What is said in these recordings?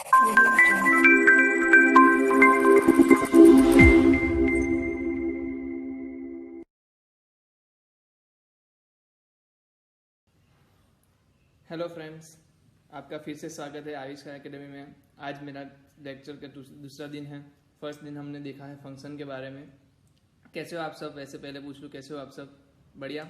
Hello friends, आपका फिर से स्वागत है आविष्कार एकेडमी में। आज मेरा लेक्चर का दूसरा दिन है। फर्स्ट दिन हमने देखा है फंक्शन के बारे में। कैसे हो आप सब? वैसे पहले पूछ लूँ, कैसे हो आप सब? बढ़िया।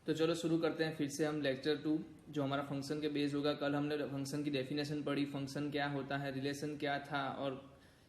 तो चलो शुरू करते हैं फिर से हम लेक्चर 2, जो हमारा फंक्शन के बेस होगा। कल हमने फंक्शन की डेफिनेशन पढ़ी, फंक्शन क्या होता है, रिलेशन क्या था और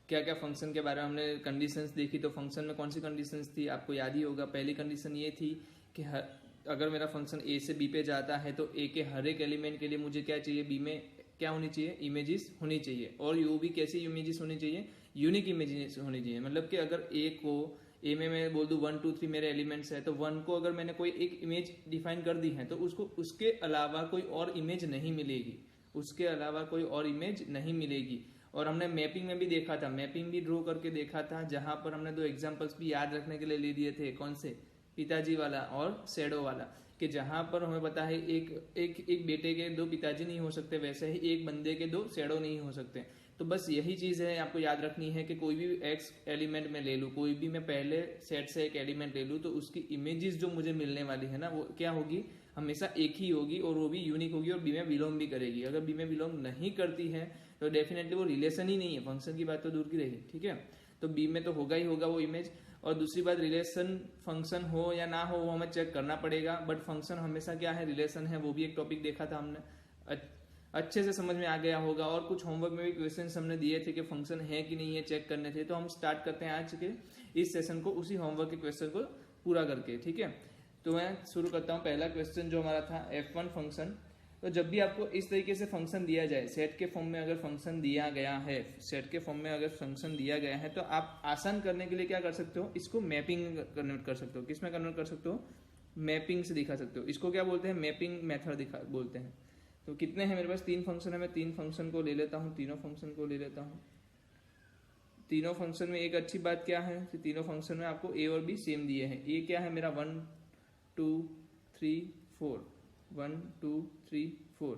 क्या क्या फंक्शन के बारे में हमने कंडीशंस देखी। तो फंक्शन में कौन सी कंडीशंस थी आपको याद ही होगा। पहली कंडीशन ये थी कि अगर मेरा फंक्शन ए से बी पे जाता है तो ए के हर एक एलिमेंट के लिए मुझे क्या चाहिए, बी में क्या होनी चाहिए, इमेजेस होनी चाहिए। और यू भी कैसी इमेजेस होनी चाहिए, यूनिक इमेजेस होनी चाहिए। मतलब कि अगर ए को ए में मैं बोल दूँ 1 2 3 मेरे एलिमेंट्स है, तो 1 को अगर मैंने कोई एक इमेज डिफाइन कर दी है तो उसको उसके अलावा कोई और इमेज नहीं मिलेगी, उसके अलावा कोई और इमेज नहीं मिलेगी। और हमने मैपिंग में भी देखा था, मैपिंग भी ड्रॉ करके देखा था, जहां पर हमने 2 एग्जांपल्स भी याद रखने के लिए ले दिए थे। कौन से? पिताजी वाला और शैडो वाला। कि जहां पर हमें पता है एक बेटे के 2 पिताजी नहीं हो सकते, वैसे ही एक बंदे के 2 शैडो नहीं हो सकते। तो बस यही चीज है आपको याद रखनी है कि कोई भी एक्स एलिमेंट में ले लूँ, कोई भी मैं पहले सेट से एक एलिमेंट ले लूँ, तो उसकी इमेजेस जो मुझे मिलने वाली है ना, वो क्या होगी, हमेशा एक ही होगी और वो भी यूनिक होगी और बी में बिलोंग भी करेगी। अगर बी में बिलोंग नहीं करती है तो डेफिनेटली वो रिलेशन ही नहीं है, फंक्शन की बात तो दूर की रही। ठीक है, तो बी में तो होगा ही होगा वो इमेज। और दूसरी बात, रिलेशन फंक्शन हो या ना हो वो हमें चेक करना पड़ेगा, बट फंक्शन हमेशा क्या है, रिलेशन है। वो भी एक टॉपिक देखा था हमने, अच्छे से समझ में आ गया होगा। और कुछ होमवर्क में भी क्वेश्चन हमने दिए थे कि फंक्शन है कि नहीं है, चेक करने थे। तो हम स्टार्ट करते हैं आज के इस सेशन को उसी होमवर्क के क्वेश्चन को पूरा करके। ठीक है, तो मैं शुरू करता हूँ। पहला क्वेश्चन जो हमारा था F1 फंक्शन। तो जब भी आपको इस तरीके से फंक्शन दिया जाए, सेट के फॉर्म में अगर फंक्शन दिया गया है, सेट के फॉर्म में अगर फंक्शन दिया गया है, तो आप आसान करने के लिए क्या कर सकते हो, इसको मैपिंग कन्वर्ट कर सकते हो। किस में कन्वर्ट कर सकते हो? मैपिंग से दिखा सकते हो। इसको क्या बोलते हैं? मैपिंग मेथड दिखा बोलते हैं। तो कितने हैं मेरे पास? 3 फंक्शन है। मैं 3 फंक्शन को ले लेता हूँ, तीनों फंक्शन को ले लेता हूँ। तीनों फंक्शन में एक अच्छी बात क्या है कि तीनों फंक्शन में आपको ए और बी सेम दिए हैं। ए क्या है मेरा? 1 2 3 4, 1 2 3 4,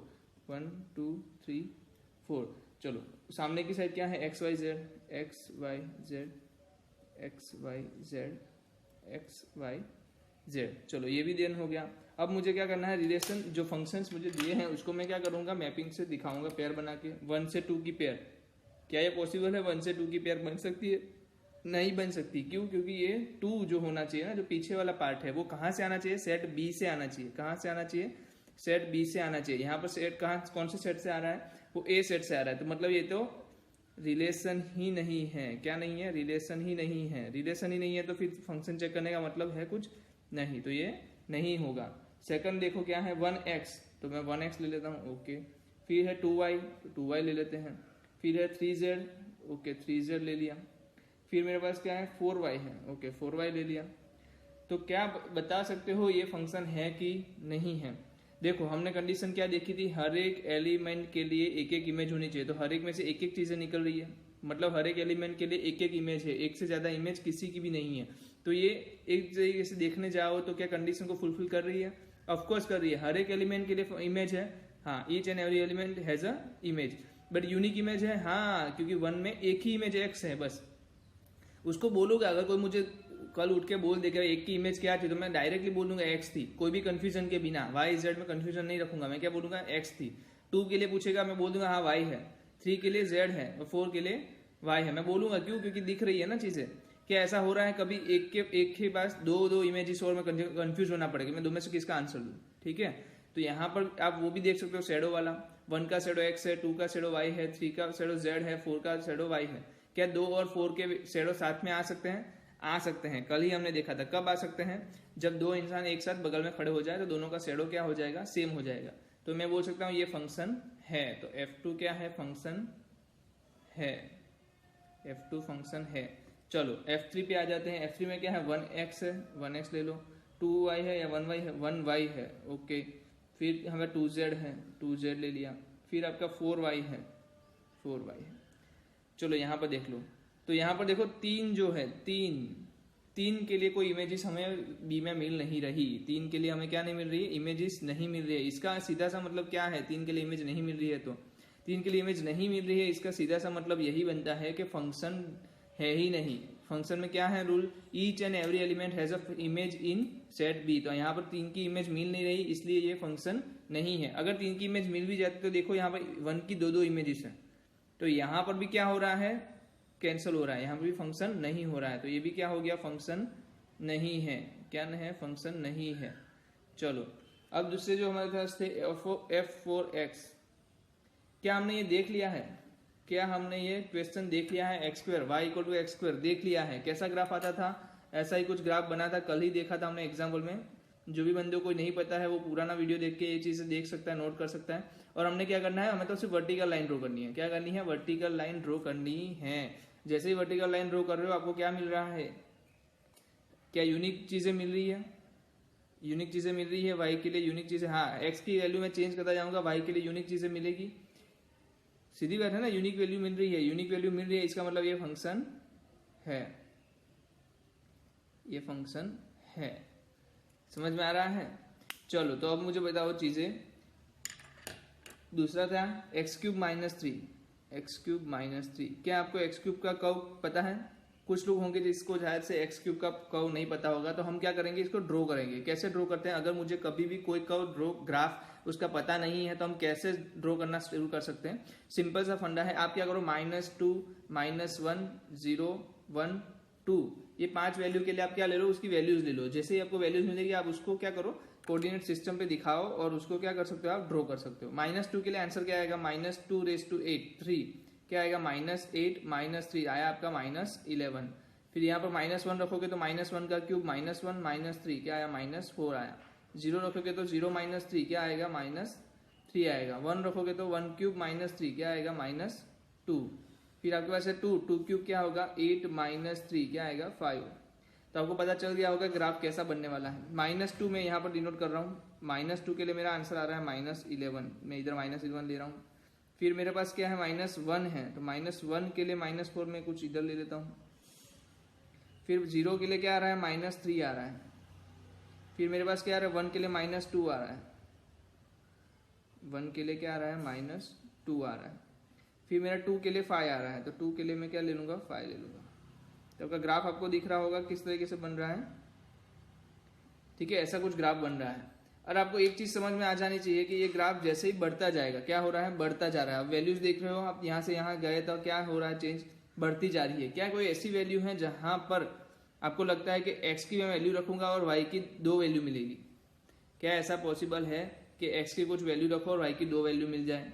1 2 3 4। चलो सामने की साइड क्या है? X y z, x y z, x y z, x y z. चलो ये भी देन हो गया। अब मुझे क्या करना है, रिलेशन जो फंक्शंस मुझे दिए हैं उसको मैं क्या करूंगा, मैपिंग से दिखाऊंगा, पेयर बना के। 1 से 2 की पेयर। क्या ये पॉसिबल है? 1 से 2 की पेयर बन सकती है? नहीं बन सकती। क्यों? क्योंकि ये 2 जो होना चाहिए ना, जो पीछे वाला पार्ट है, वो कहाँ से आना चाहिए? सेट बी से आना चाहिए। कहाँ से आना चाहिए? सेट बी से आना चाहिए। यहाँ पर सेट कहाँ, कौन से सेट से आ रहा है? वो ए सेट से आ रहा है। तो मतलब ये तो रिलेशन ही नहीं है। क्या नहीं है? रिलेशन ही नहीं है। रिलेशन ही नहीं है तो फिर फंक्शन चेक करने का मतलब है कुछ नहीं, तो ये नहीं होगा। सेकंड देखो क्या है, 1x, तो मैं 1x ले लेता हूँ। ओके, फिर है 2y, तो 2y ले लेते हैं। फिर है 3z, ओके 3z ले लिया। फिर मेरे पास क्या है, 4y है, ओके 4y ले लिया। तो क्या बता सकते हो ये फंक्शन है कि नहीं है? देखो हमने कंडीशन क्या देखी थी, हर एक एलिमेंट के लिए एक एक इमेज होनी चाहिए। तो हर एक में से एक एक चीजें निकल रही है, मतलब हर एक एलिमेंट के लिए एक एक इमेज है, एक से ज्यादा इमेज किसी की भी नहीं है। तो ये एक तरीके से देखने जाओ तो क्या कंडीशन को फुलफिल कर रही है? ऑफकोर्स कर रही है। हर एक एलिमेंट के लिए इमेज है, हाँ, each and every element has a image. But unique image है, हाँ, क्योंकि 1 में एक ही इमेज एक्स है बस। उसको बोलोगे, अगर कोई मुझे कल उठ के बोल देगा एक की इमेज क्या थी, तो मैं डायरेक्टली बोलूंगा एक्स थी, कोई भी कंफ्यूजन के बिना। वाई जेड में कंफ्यूजन नहीं रखूंगा, मैं क्या बोलूंगा? एक्स थी। 2 के लिए पूछेगा, मैं बोल दूंगा हाँ वाई है। 3 के लिए जेड है और 4 के लिए वाई है। मैं बोलूंगा क्यों? क्योंकि दिख रही है ना चीजें। क्या ऐसा हो रहा है कभी एक के पास दो इमेजेस और मैं कंफ्यूज होना पड़ेगा, मैं दो में से किसका आंसर दूं? ठीक है, तो यहाँ पर आप वो भी देख सकते हो, शेडो वाला। 1 का शेडो एक्स है, 2 का शेडो वाई है, 3 का शेडो जेड है, 4 का शेडो वाई है। क्या 2 और 4 के शेडो साथ में आ सकते हैं? आ सकते हैं। कल ही हमने देखा था। कब आ सकते हैं? जब 2 इंसान एक साथ बगल में खड़े हो जाए तो दोनों का शेडो क्या हो जाएगा? सेम हो जाएगा। तो मैं बोल सकता हूँ ये फंक्शन है। तो F2 क्या है? फंक्शन है। F2 फंक्शन है। चलो F3 पे आ जाते हैं। F3 में क्या है? 1x है, 1x ले लो। 2y है या 1y है? 1y है, ओके। फिर हमें 2z है, 2z ले लिया। फिर आपका 4y है, 4y है। चलो यहाँ पर देख लो, तो यहाँ पर देखो 3 जो है, 3 के लिए कोई इमेजेस हमें बी में मिल नहीं रही। 3 के लिए हमें क्या नहीं मिल रही है? इमेजेस नहीं मिल रही है। इसका सीधा सा मतलब क्या है? 3 के लिए इमेज नहीं मिल रही है तो 3 के लिए इमेज नहीं मिल रही है, इसका सीधा सा मतलब यही बनता है कि फंक्शन है ही नहीं। फंक्शन में क्या है rule, each and every element has a image in set B. तो यहाँ पर 3 की इमेज मिल नहीं रही, इसलिए ये फंक्शन नहीं है। अगर 3 की इमेज मिल भी जाती तो देखो यहाँ पर 1 की दो इमेजेस हैं, तो यहाँ पर भी क्या हो रहा है, कैंसिल हो रहा है, यहाँ पर भी फंक्शन नहीं हो रहा है, तो ये भी क्या हो गया, फंक्शन नहीं है। क्या नहीं है, फंक्शन नहीं है। चलो अब दूसरे जो हमारे पास थे f4x, क्या हमने ये देख लिया है, क्या हमने ये क्वेश्चन देख लिया है, x2 y equal to x2 देख लिया है। कैसा ग्राफ आता था, ऐसा ही कुछ ग्राफ बना था, कल ही देखा था हमने एग्जाम्पल में। जो भी बंदे को कोई नहीं पता है वो पुराना वीडियो देख के ये चीज़ें देख सकता है, नोट कर सकता है। और हमने क्या करना है, हमें तो सिर्फ वर्टिकल लाइन ड्रॉ करनी है। क्या करनी है, वर्टिकल लाइन ड्रॉ करनी है। जैसे ही वर्टिकल लाइन ड्रॉ कर रहे हो आपको क्या मिल रहा है, क्या यूनिक चीज़ें मिल रही है, यूनिक चीज़ें मिल रही है। वाई के लिए यूनिक चीज़ें, हाँ एक्स की वैल्यू में चेंज करता जाऊंगा, वाई के लिए यूनिक चीज़ें मिलेगी। सीधी बात है ना, यूनिक वैल्यू मिल रही है, यूनिक वैल्यू मिल रही है, इसका मतलब ये फंक्शन है, ये फंक्शन है। समझ में आ रहा है। चलो तो अब मुझे बताओ चीज़ें। दूसरा था x³ - 3, x³ - 3। क्या आपको x³ का कर्व पता है? कुछ लोग होंगे जिसको शायद से x³ का कर्व नहीं पता होगा, तो हम क्या करेंगे, इसको ड्रॉ करेंगे। कैसे ड्रॉ करते हैं, अगर मुझे कभी भी कोई कर्व ड्रॉ ग्राफ उसका पता नहीं है तो हम कैसे ड्रॉ करना शुरू कर सकते हैं। सिंपल सा फंडा है, आप क्या करो, -2 -1 0 1 2, ये 5 वैल्यू के लिए आप क्या ले लो, उसकी वैल्यूज ले लो। जैसे ही आपको वैल्यूज मिलेगी आप उसको क्या करो, कोऑर्डिनेट सिस्टम पे दिखाओ और उसको क्या कर सकते हो, आप ड्रॉ कर सकते हो। -2 के लिए आंसर क्या आएगा, -2⁻8 3, क्या आएगा, -8 - 3 आया आपका -11। फिर यहाँ पर -1 रखोगे तो -1 का क्यूब -1 - 3 क्या आया, -4 आया। 0 रखोगे तो 0 - 3 क्या आएगा, -3 आएगा। 1 रखोगे तो 1³ - 3 क्या आएगा, -2। फिर आपके पास है 2 क्यूब क्या होगा, 8 - 3 क्या आएगा, 5। तो आपको पता चल गया होगा ग्राफ कैसा बनने वाला है। -2 में यहाँ पर डिनोट कर रहा हूँ, -2 के लिए मेरा आंसर आ रहा है -11, मैं इधर -11 ले रहा हूँ। फिर मेरे पास क्या है, -1 है, तो -1 के लिए -4 में कुछ इधर ले लेता हूँ। फिर 0 के लिए क्या आ रहा है, -3 आ रहा है। फिर मेरे पास क्या आ रहा है, 1 के लिए -2 आ रहा है, 1 के लिए क्या आ रहा है, -2 आ रहा है। फिर मेरा 2 के लिए 5 आ रहा है, तो 2 के लिए मैं क्या ले लूँगा, 5 ले लूँगा। तो आपका ग्राफ आपको दिख रहा होगा किस तरीके से बन रहा है। ठीक है, ऐसा कुछ ग्राफ बन रहा है। और आपको एक चीज़ समझ में आ जानी चाहिए कि ये ग्राफ जैसे ही बढ़ता जाएगा, क्या हो रहा है, बढ़ता जा रहा है। आप वैल्यूज देख रहे हो, आप यहाँ से यहाँ गए तो क्या हो रहा है, चेंज बढ़ती जा रही है। क्या कोई ऐसी वैल्यू है जहाँ पर आपको लगता है कि x की मैं वैल्यू रखूंगा और y की 2 वैल्यू मिलेगी? क्या ऐसा पॉसिबल है कि x की कुछ वैल्यू रखो और y की 2 वैल्यू मिल जाए?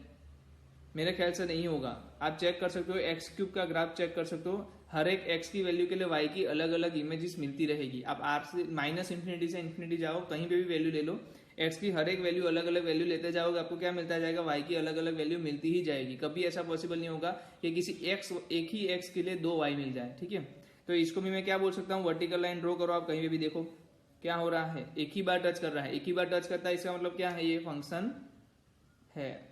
मेरे ख्याल से नहीं होगा। आप चेक कर सकते हो, x³ का ग्राफ चेक कर सकते हो, हर एक x की वैल्यू के लिए y की अलग अलग इमेजेस मिलती रहेगी। आप r से -∞ से इंफिनिटी जाओ, कहीं पे भी वैल्यू ले लो, x की हर एक वैल्यू अलग अलग वैल्यू लेते जाओगे, आपको क्या मिलता जाएगा, y की अलग अलग वैल्यू मिलती ही जाएगी। कभी ऐसा पॉसिबल नहीं होगा कि किसी एक ही x के लिए 2 y मिल जाए। ठीक है, तो इसको भी मैं क्या बोल सकता हूँ, वर्टिकल लाइन ड्रॉ करो। आप कहीं पे भी देखो क्या हो रहा है, एक ही बार टच कर रहा है, एक ही बार टच करता है, इसका मतलब क्या है, ये फंक्शन है,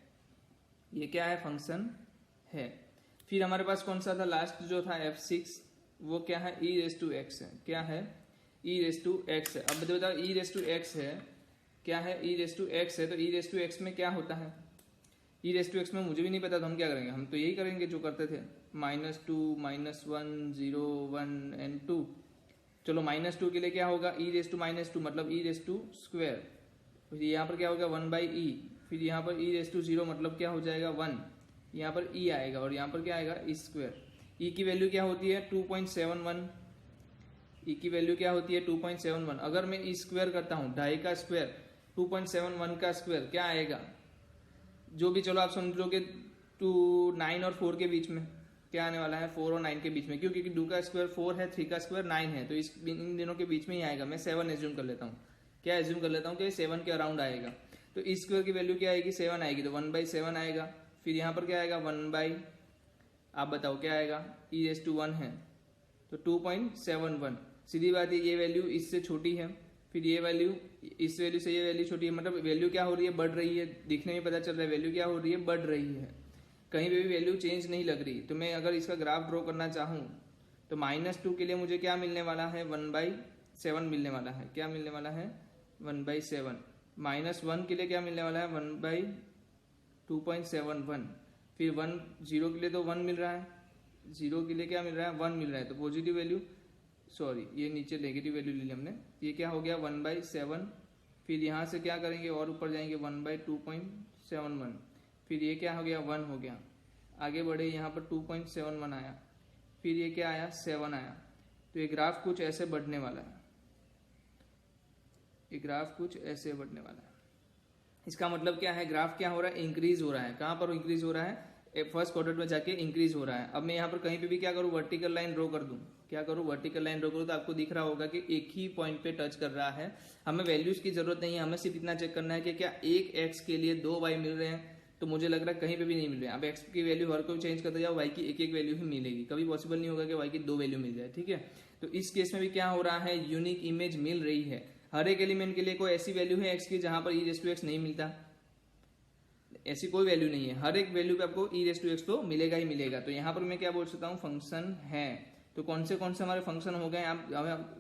ये क्या है, फंक्शन है। फिर हमारे पास कौन सा था, लास्ट जो था f6, वो क्या है, e⁻x है। क्या है, e⁻x है। अब बताओ e⁻x है, क्या है, e⁻x है, तो e⁻x में क्या होता है, e⁻x में मुझे भी नहीं पता, तो हम क्या करेंगे, हम तो यही करेंगे जो करते थे, -2 -1 0 1 and 2। चलो -2 के लिए क्या होगा, e⁻2 मतलब e⁻²। फिर यहाँ पर क्या होगा, 1/e। फिर यहाँ पर e⁻0 मतलब क्या हो जाएगा, 1। यहाँ पर e आएगा और यहाँ पर क्या आएगा, e²। e की वैल्यू क्या होती है, 2.71। e की वैल्यू क्या होती है, 2.71। अगर मैं e² करता हूँ, 2.5 का स्क्वायर, 2.71 का स्क्वायर क्या आएगा, जो भी, चलो आप समझ लो कि 9 और 4 के बीच में क्या आने वाला है, 4 और 9 के बीच में, क्योंकि 2 का स्क्वायर 4 है, 3 का स्क्वायर 9 है, तो इन दिनों के बीच में ही आएगा। मैं 7 एज्यूम कर लेता हूँ, क्या एज्यूम कर लेता हूँ कि 7 के अराउंड आएगा। तो ई स्क्वायर की वैल्यू क्या आएगी, 7 आएगी, तो 1/7 आएगा। फिर यहाँ पर क्या आएगा, 1 आप बताओ क्या आएगा, e⁻1 है, तो 2.71। सीधी बात है, ये वैल्यू इससे छोटी है, फिर ये वैल्यू इस वैल्यू से ये वैल्यू छोटी है, मतलब वैल्यू क्या हो रही है, बढ़ रही है। दिखने में पता चल रहा है वैल्यू क्या हो रही है, बढ़ रही है, कहीं पे भी वैल्यू चेंज नहीं लग रही। तो मैं अगर इसका ग्राफ ड्रॉ करना चाहूँ तो -2 के लिए मुझे क्या मिलने वाला है, 1/7 मिलने वाला है। क्या मिलने वाला है, 1/7। -1 के लिए क्या मिलने वाला है, 1/2.71। फिर 1 0 के लिए तो 1 मिल रहा है, 0 के लिए क्या मिल रहा है 1 मिल रहा है, तो पॉजिटिव वैल्यू, सॉरी ये नीचे नेगेटिव वैल्यू ले ली हमने, ये क्या हो गया 1/7। फिर यहाँ से क्या करेंगे और ऊपर जाएंगे 1/2.71, फिर ये क्या हो गया 1 हो गया, आगे बढ़े यहाँ पर 2.71 आया, फिर ये क्या आया 7 आया। तो ये ग्राफ कुछ ऐसे बढ़ने वाला है, ये ग्राफ कुछ ऐसे बढ़ने वाला है। इसका मतलब क्या है, ग्राफ क्या हो रहा है इंक्रीज हो रहा है। कहाँ पर इंक्रीज हो रहा है, फर्स्ट क्वाड्रेंट में जाके इंक्रीज हो रहा है। अब मैं यहाँ पर कहीं पे भी क्या करूँ वर्टिकल लाइन ड्रॉ कर दूं, क्या करूँ वर्टिकल लाइन ड्रॉ करूँ, तो आपको दिख रहा होगा कि एक ही पॉइंट पे टच कर रहा है। हमें वैल्यूज की जरूरत नहीं है, हमें सिर्फ इतना चेक करना है कि क्या एक एक्स के लिए 2 वाई मिल रहे हैं, तो मुझे लग रहा है कहीं पे भी नहीं मिल रहे हैं। अब एक्स की वैल्यू हर कोई चेंज करते जाओ, वाई की एक एक वैल्यू ही मिलेगी, कभी पॉसिबल नहीं होगा कि वाई की 2 वैल्यू मिल जाए, ठीक है। तो इस केस में भी क्या हो रहा है, यूनिक इमेज मिल रही है। हर एक एलिमेंट के लिए कोई ऐसी वैल्यू है एक्स की जहां पर e⁻x नहीं मिलता, ऐसी कोई वैल्यू नहीं है। हर एक वैल्यू पे आपको e⁻x तो मिलेगा ही मिलेगा। तो यहाँ पर मैं क्या बोल सकता हूँ, फंक्शन है। तो कौन से हमारे फंक्शन हो गए, आप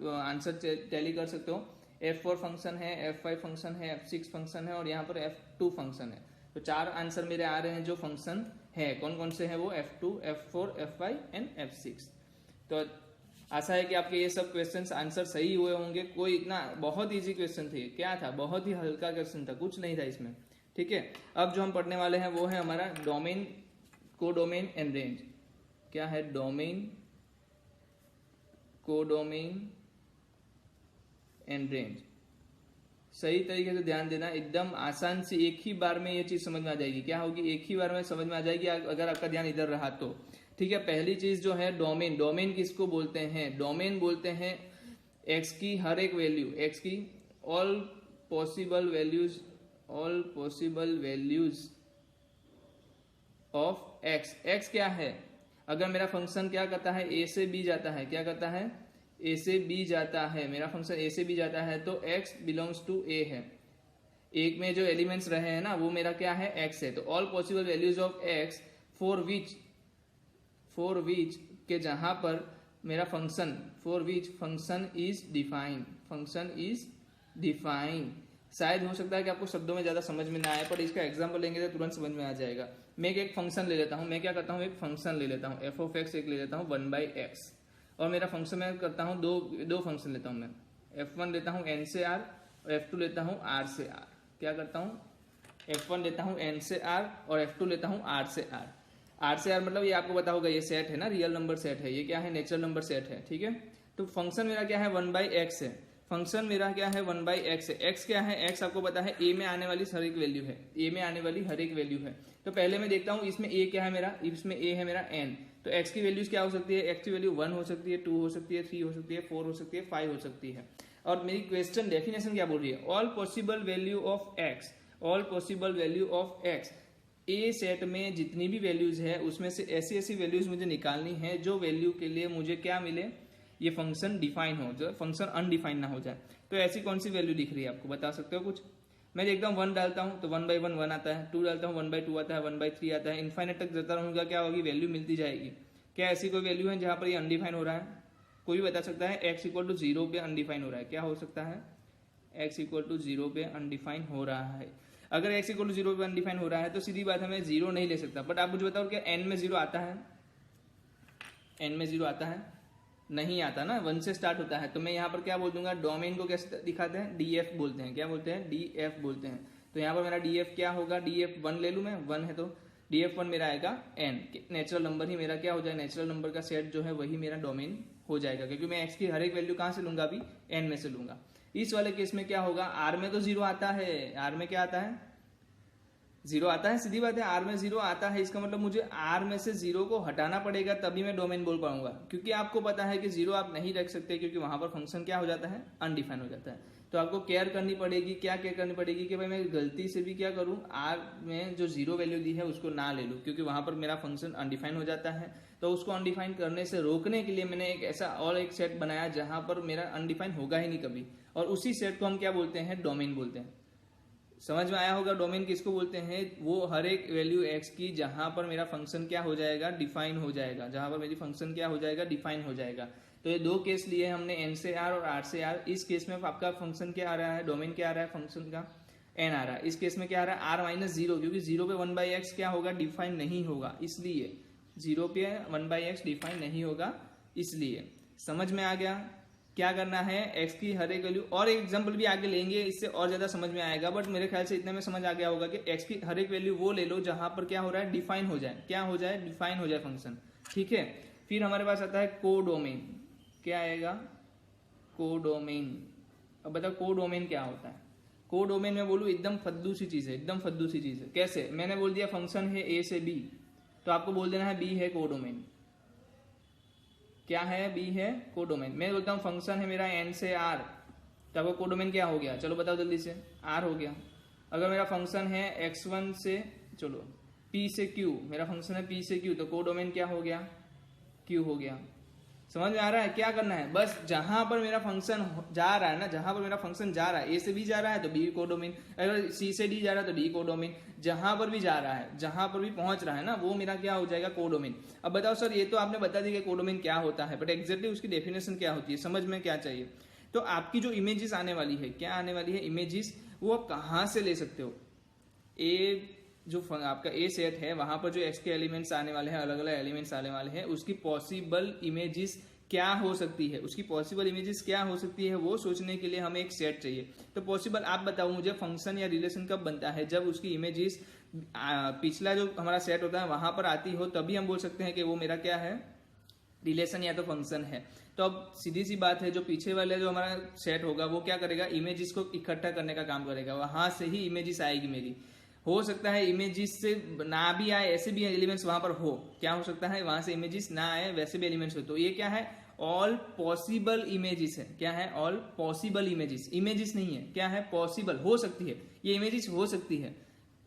आंसर टैली कर सकते हो। f4 फंक्शन है, f5 फंक्शन है, f6 फंक्शन है और यहाँ पर f2 फंक्शन है। तो 4 आंसर मेरे आ रहे हैं जो फंक्शन है। कौन कौन से हैं वो, f2, f4, f5 and f6। तो आशा है कि आपके ये सब क्वेश्चंस आंसर सही हुए होंगे। कोई इतना बहुत इजी क्वेश्चन थे, क्या था, बहुत ही हल्का क्वेश्चन था, कुछ नहीं था इसमें, ठीक है। अब जो हम पढ़ने वाले हैं वो है हमारा डोमेन, कोडोमेन एंड रेंज। क्या है, डोमेन, कोडोमेन एंड रेंज। सही तरीके से ध्यान देना, एकदम आसान से एक ही बार में ये चीज समझ में आ जाएगी। क्या होगी, एक ही बार में समझ में आ जाएगी अगर आपका ध्यान इधर रहा तो, ठीक है। पहली चीज जो है डोमेन, डोमेन किसको बोलते हैं, डोमेन बोलते हैं एक्स की हर एक वैल्यू, एक्स की all possible values, all possible values of x. X क्या है, अगर मेरा फंक्शन क्या करता है, ए से बी जाता है, क्या करता है, ए से बी जाता है, मेरा फंक्शन ए से बी जाता है, तो एक्स बिलोंग्स टू ए है। एक में जो एलिमेंट्स रहे हैं ना वो मेरा क्या है, एक्स है। तो all possible values of x for which के जहां पर मेरा function, for which function is defined, function is defined. शायद हो सकता है कि आपको शब्दों में ज्यादा समझ में ना आए, पर इसका एग्जाम्पल लेंगे तो तुरंत समझ में आ जाएगा। मैं एक फंक्शन ले लेता हूं, मैं क्या करता हूं, एक फंक्शन ले लेता हूं एफ ऑफ एक्स, एक ले लेता हूं 1/x, और मेरा फंक्शन मैं करता हूं दो फंक्शन लेता हूं मैं, f1 लेता हूं n से r और f2 लेता हूं r से r। क्या करता हूं, f1 लेता हूं n से r और f2 लेता हूं r से r। r से r मतलब ये आपको पता होगा, ये सेट है ना, रियल नंबर सेट है, ये क्या है, नेचुरल नंबर सेट है, ठीक है। तो फंक्शन मेरा क्या है 1/x है, फंक्शन मेरा क्या है 1/x है। x क्या है, x आपको पता है a में आने वाली हर एक वैल्यू है, a में आने वाली हर एक वैल्यू है। तो पहले मैं देखता हूं इसमें a क्या है मेरा, इसमें a है मेरा n। तो x की वैल्यूज क्या हो सकती है, x की वैल्यू 1 हो सकती है, 2 हो सकती है, 3 हो सकती है, 4 हो सकती है, 5 हो सकती है। और मेरी क्वेश्चन डेफिनेशन क्या बोल रही है, all possible value of x, all possible value of x। A set में जितनी भी वैल्यूज है उसमें से ऐसी ऐसी वैल्यूज मुझे निकालनी है जो वैल्यू के लिए मुझे क्या मिले, ये फंक्शन डिफाइन हो, जो फंक्शन अनडिफाइन ना हो जाए। तो ऐसी कौन सी वैल्यू दिख रही है आपको, बता सकते हो कुछ। मैं देखता हूँ 1 डालता हूँ तो 1/1 1 आता है, 2 डालता हूँ 1/2 आता है, 1/3 आता है, इनफाइनाइट तक जाता रहूंगा, क्या होगी, वैल्यू मिलती जाएगी। क्या ऐसी कोई वैल्यू है जहां पर ये अनडिफाइन हो रहा है, कोई भी बता सकता है। x = 0 पे अनडिफाइन हो रहा है, क्या हो सकता है, x = 0 पे अनडिफाइन हो रहा है। अगर x = 0 पे अनडिफाइन हो रहा है तो सीधी बात है मैं 0 नहीं ले सकता। बट आप मुझे बताओ क्या n में 0 आता है, n में 0 आता है, नहीं आता ना, 1 से स्टार्ट होता है। तो मैं यहाँ पर क्या बोल दूंगा, डोमेन को कैसे दिखाते हैं, df बोलते हैं, क्या बोलते हैं, df बोलते हैं। तो यहाँ पर मेरा df क्या होगा, df1 ले लूँ मैं, 1 है तो df1 मेरा आएगा n, नेचुरल नंबर ही मेरा क्या हो जाए, नेचुरल नंबर का सेट जो है वही मेरा डोमेन हो जाएगा, क्योंकि मैं x की हर एक वैल्यू कहाँ से लूंगा, अभी n में से लूंगा। इस वाले केस में क्या होगा, r में तो 0 आता है, r में क्या आता है, 0 आता है, सीधी बात है, r में 0 आता है। इसका मतलब मुझे r में से 0 को हटाना पड़ेगा तभी मैं डोमेन बोल पाऊंगा, क्योंकि आपको पता है कि 0 आप नहीं रख सकते, क्योंकि वहां पर फंक्शन क्या हो जाता है, अनडिफाइन हो जाता है। तो आपको केयर करनी पड़ेगी, क्या केयर करनी पड़ेगी कि भाई मैं गलती से भी क्या करूं, r में जो 0 वैल्यू दी है उसको ना ले लूं, क्योंकि वहां पर मेरा फंक्शन अनडिफाइन हो जाता है। तो उसको अनडिफाइन करने से रोकने के लिए मैंने एक ऐसा और एक सेट बनाया जहां पर मेरा अनडिफाइन होगा ही नहीं कभी, और उसी सेट को हम क्या बोलते हैं, डोमेन बोलते हैं। समझ में आया होगा डोमेन किसको बोलते हैं, वो हर एक वैल्यू x की जहां पर मेरा फंक्शन क्या हो जाएगा, डिफाइन हो जाएगा, जहां पर मेरी फंक्शन क्या हो जाएगा, डिफाइन हो जाएगा। तो ये 2 केस लिए हमने, n से r और r से r। इस केस में आपका फंक्शन क्या आ रहा है, डोमेन क्या आ रहा है फंक्शन का, n आ रहा है। इस केस में क्या आ रहा है, r माइनस 0, क्योंकि 0 पे 1/x क्या होगा, डिफाइन नहीं होगा, इसलिए 0 पे 1/x डिफाइन नहीं होगा, इसलिए समझ में आ गया क्या करना है। x की हर एक वैल्यू, और एक एग्जांपल भी आगे लेंगे, इससे और ज्यादा समझ में आएगा, बट मेरे ख्याल से इतने में समझ आ गया होगा कि x की हर एक वैल्यू वो ले लो जहां पर क्या हो रहा है, डिफाइन हो जाए, क्या हो जाए, डिफाइन हो जाए फंक्शन, ठीक है। फिर हमारे पास आता है कोडोमेन, क्या आएगा, कोडोमेन। अब बताओ कोडोमेन क्या होता है। कोडोमेन में बोलूं एकदम फद्दू सी चीज है, एकदम फद्दू सी चीज है। कैसे, मैंने बोल दिया फंक्शन है a से b, तो आपको बोल देना है b है कोडोमेन, क्या है, b है कोडोमेन। मैं बोलता हूँ फंक्शन है मेरा n से r, तो आपको कोडोमेन क्या हो गया, चलो बताओ जल्दी से, r हो गया। अगर मेरा फंक्शन है x1 से, चलो p से q, मेरा फंक्शन है p से q, तो कोडोमेन क्या हो गया, q हो गया। समझ में आ रहा है क्या करना है, बस जहां पर मेरा फंक्शन जा रहा है ना, जहां पर मेरा फंक्शन जा रहा है, a से b जा रहा है तो b कोडोमेन, अगर c से d जा रहा है तो d कोडोमेन, जहां पर भी जा रहा है, जहां पर भी पहुंच रहा है ना, वो मेरा क्या हो जाएगा, कोडोमेन। अब बताओ सर, ये तो आपने बता दिया कि कोडोमेन क्या होता है, बट एग्जैक्टली उसकी डेफिनेशन क्या होती है, समझ में क्या चाहिए। तो आपकी जो इमेजेस आने वाली है, क्या आने वाली है इमेजेस, वो आप कहाँ से ले सकते हो, ए जो आपका ए सेट है वहां पर जो एक्स के एलिमेंट्स आने वाले हैं, अलग अलग एलिमेंट्स आने वाले हैं, उसकी पॉसिबल इमेजेस क्या हो सकती है, उसकी पॉसिबल इमेजेस क्या हो सकती है, वो सोचने के लिए हमें एक सेट चाहिए। तो पॉसिबल आप बताओ मुझे, फंक्शन या रिलेशन कब बनता है, जब उसकी इमेजेस पिछला जो हमारा सेट होता है वहां पर आती हो, तभी हम बोल सकते हैं कि वो मेरा क्या है, रिलेशन या तो फंक्शन है। तो अब सीधी सी बात है, जो पीछे वाले जो हमारा सेट होगा वो क्या करेगा, इमेजेस को इकट्ठा करने का काम करेगा, वहां से ही इमेजेस आएगी मेरी। हो सकता है इमेजेस से ना भी आए, ऐसे भी एलिमेंट्स वहां पर हो, क्या हो सकता है वहां से इमेजेस ना आए, वैसे भी एलिमेंट्स हो। तो ये क्या है, ऑल पॉसिबल इमेजेस है, क्या है, ऑल पॉसिबल इमेजेस, इमेजेस नहीं है, क्या है, पॉसिबल, हो सकती है, ये इमेजेस हो सकती है,